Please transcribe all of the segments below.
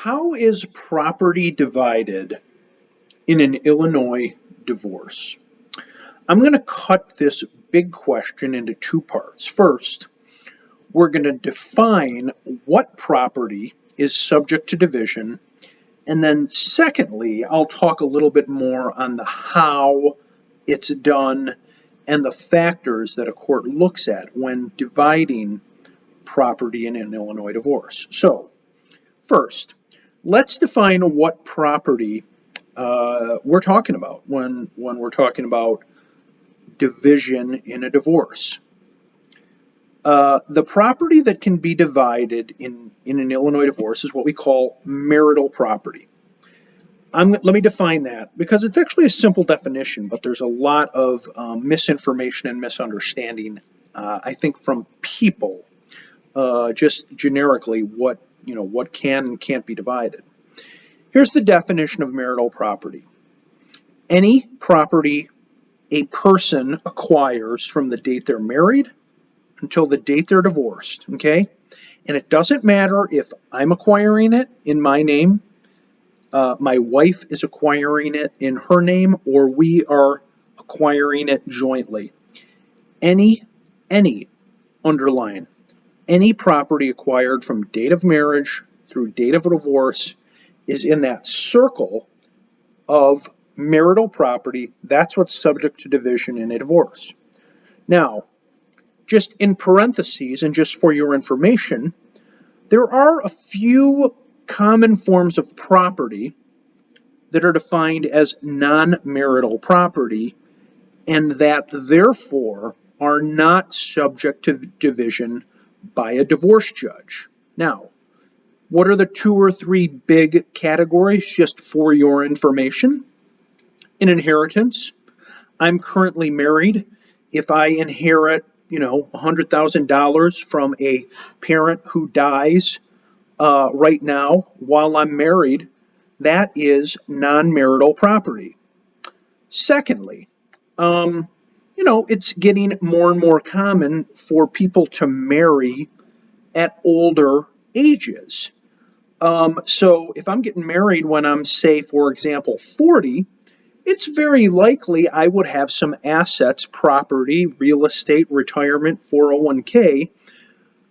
How is property divided in an Illinois divorce? I'm going to cut this big question into two parts. First, we're going to define what property is subject to division. And then secondly, I'll talk a little bit more on the how it's done and the factors that a court looks at when dividing property in an Illinois divorce. So, first, let's define what property we're talking about when we're talking about division in a divorce. The property that can be divided in an Illinois divorce is what we call marital property. Let me define that because it's actually a simple definition, but there's a lot of misinformation and misunderstanding, I think, from people just generically what can and can't be divided. Here's the definition of marital property. Any property a person acquires from the date they're married until the date they're divorced, okay? And it doesn't matter if I'm acquiring it in my name, my wife is acquiring it in her name, or we are acquiring it jointly. Any underline, any property acquired from date of marriage through date of divorce is in that circle of marital property. That's what's subject to division in a divorce. Now, just in parentheses and just for your information, there are a few common forms of property that are defined as non-marital property and that therefore are not subject to division by a divorce judge. Now, what are the 2 or 3 big categories just for your information? In inheritance, I'm currently married. If I inherit, $100,000 from a parent who dies right now while I'm married, that is non-marital property. Secondly, it's getting more and more common for people to marry at older ages. So if I'm getting married when I'm, say, for example, 40, it's very likely I would have some assets, property, real estate, retirement, 401k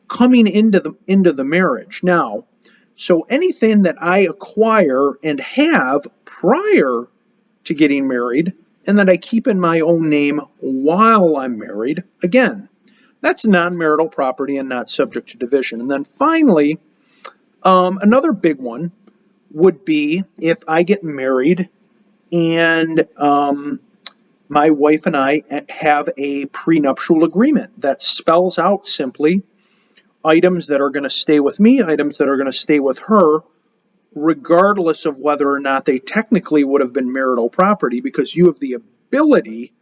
coming into the marriage. Now, so anything that I acquire and have prior to getting married and that I keep in my own name while I'm married, again, that's non-marital property and not subject to division. And then finally, another big one would be if I get married and my wife and I have a prenuptial agreement that spells out simply items that are going to stay with me, items that are going to stay with her, regardless of whether or not they technically would have been marital property, because you have the ability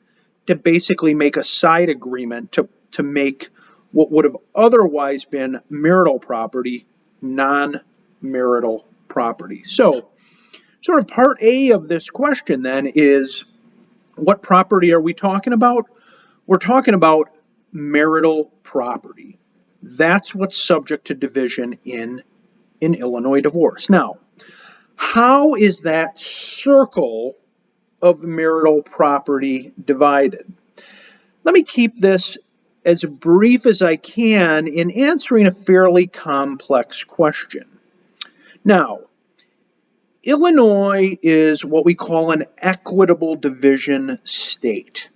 to basically make a side agreement to make what would have otherwise been marital property non-marital property. So, sort of part A of this question then is, what property are we talking about? We're talking about marital property. That's what's subject to division in an Illinois divorce. Now, how is that circle of marital property divided? Let me keep this as brief as I can in answering a fairly complex question. Now, Illinois is what we call an equitable division state.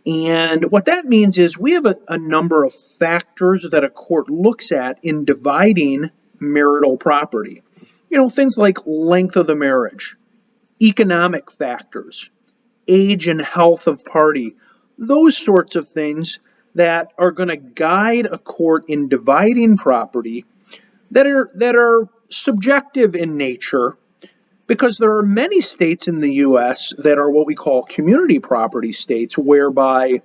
And what that means is we have a number of factors that a court looks at in dividing marital property. Things like length of the marriage, economic factors, age and health of party, those sorts of things that are going to guide a court in dividing property that are subjective in nature, because there are many states in the U.S. that are what we call community property states, whereby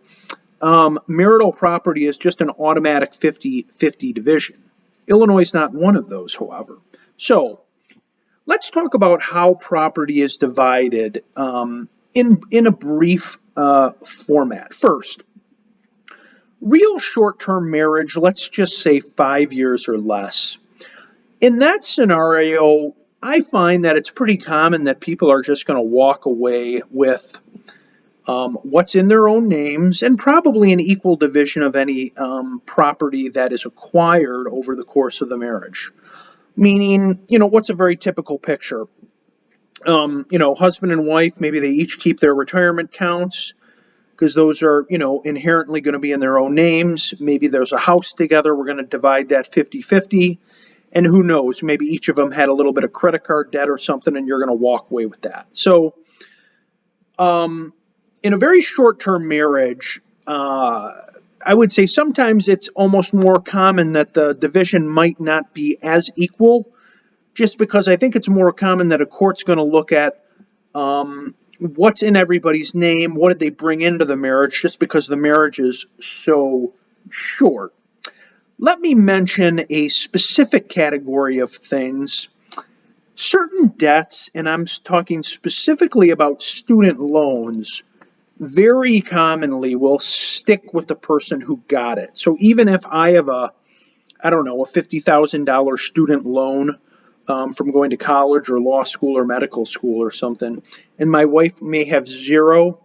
marital property is just an automatic 50-50 division. Illinois is not one of those, however. So let's talk about how property is divided in a brief format. First, real short-term marriage, let's just say 5 years or less. In that scenario, I find that it's pretty common that people are just going to walk away with what's in their own names and probably an equal division of any property that is acquired over the course of the marriage. Meaning, what's a very typical picture? Husband and wife, maybe they each keep their retirement counts because those are, inherently going to be in their own names. Maybe there's a house together. We're going to divide that 50-50. And who knows, maybe each of them had a little bit of credit card debt or something, and you're going to walk away with that. So, in a very short-term marriage, I would say sometimes it's almost more common that the division might not be as equal, just because I think it's more common that a court's going to look at what's in everybody's name, what did they bring into the marriage, just because the marriage is so short. Let me mention a specific category of things. Certain debts, and I'm talking specifically about student loans, very commonly will stick with the person who got it. So even if I have a $50,000 student loan from going to college or law school or medical school or something, and my wife may have zero,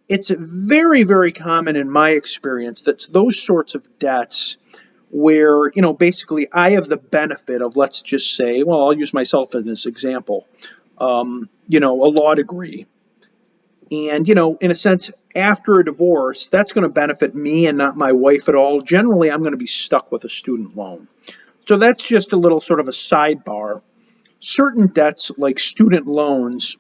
it's very, very common in my experience that those sorts of debts where, basically I have the benefit of, let's just say, well, I'll use myself as an example, a law degree. And, in a sense, after a divorce, that's going to benefit me and not my wife at all. Generally, I'm going to be stuck with a student loan. So that's just a little sort of a sidebar. Certain debts, like student loans,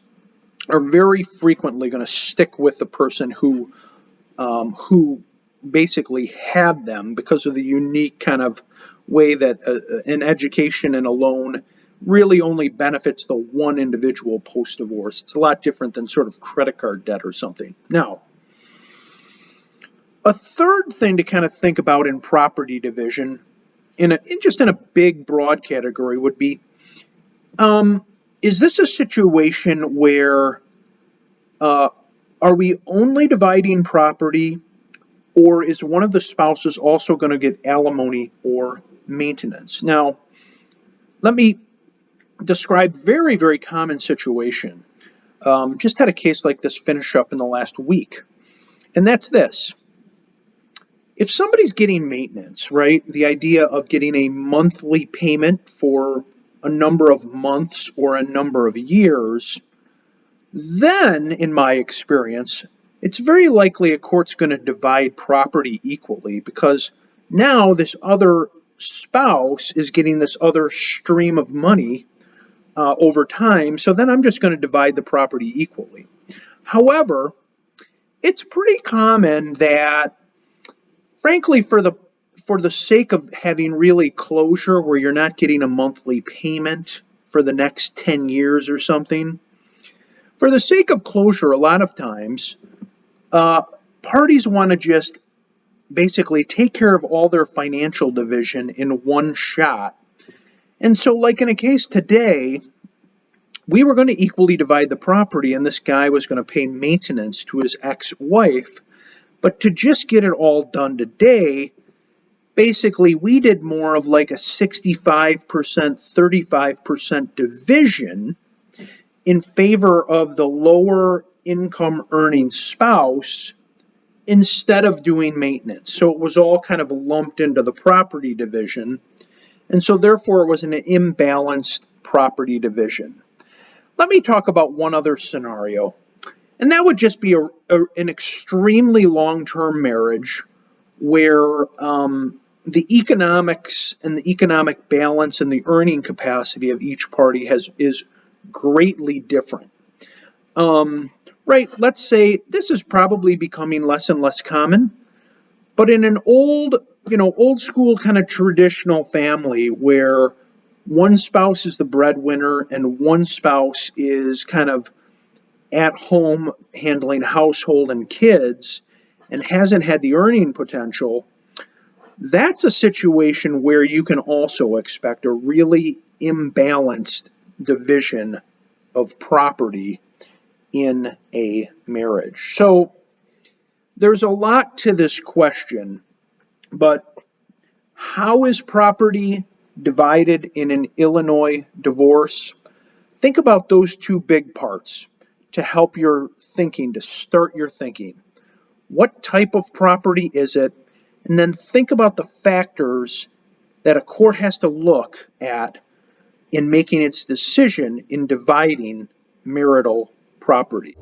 are very frequently going to stick with the person who basically had them because of the unique kind of way that an education and a loan really only benefits the one individual post-divorce. It's a lot different than sort of credit card debt or something. Now, a third thing to kind of think about in property division, in a big, broad category, would be, is this a situation where are we only dividing property, or is one of the spouses also going to get alimony or maintenance? Now, let me describe very, very common situation. Just had a case like this finish up in the last week, and that's this. If somebody's getting maintenance, right, the idea of getting a monthly payment for a number of months or a number of years, then, in my experience, it's very likely a court's going to divide property equally because now this other spouse is getting this other stream of money over time, so then I'm just going to divide the property equally. However, it's pretty common that, frankly, for the sake of having really closure where you're not getting a monthly payment for the next 10 years or something, for the sake of closure, a lot of times, parties want to just basically take care of all their financial division in one shot. And so, like in a case today, we were going to equally divide the property, and this guy was going to pay maintenance to his ex-wife. But to just get it all done today, basically we did more of like a 65%, 35% division in favor of the lower income earning spouse instead of doing maintenance. So it was all kind of lumped into the property division. And so therefore it was an imbalanced property division. Let me talk about one other scenario. And that would just be an extremely long-term marriage where the economics and the economic balance and the earning capacity of each party is greatly different. Right, let's say this is probably becoming less and less common, but in an old school kind of traditional family where one spouse is the breadwinner and one spouse is kind of at home handling household and kids and hasn't had the earning potential, that's a situation where you can also expect a really imbalanced division of property in a marriage. So there's a lot to this question, but how is property divided in an Illinois divorce? Think about those two big parts to help your thinking, to start your thinking. What type of property is it? And then think about the factors that a court has to look at in making its decision in dividing marital property.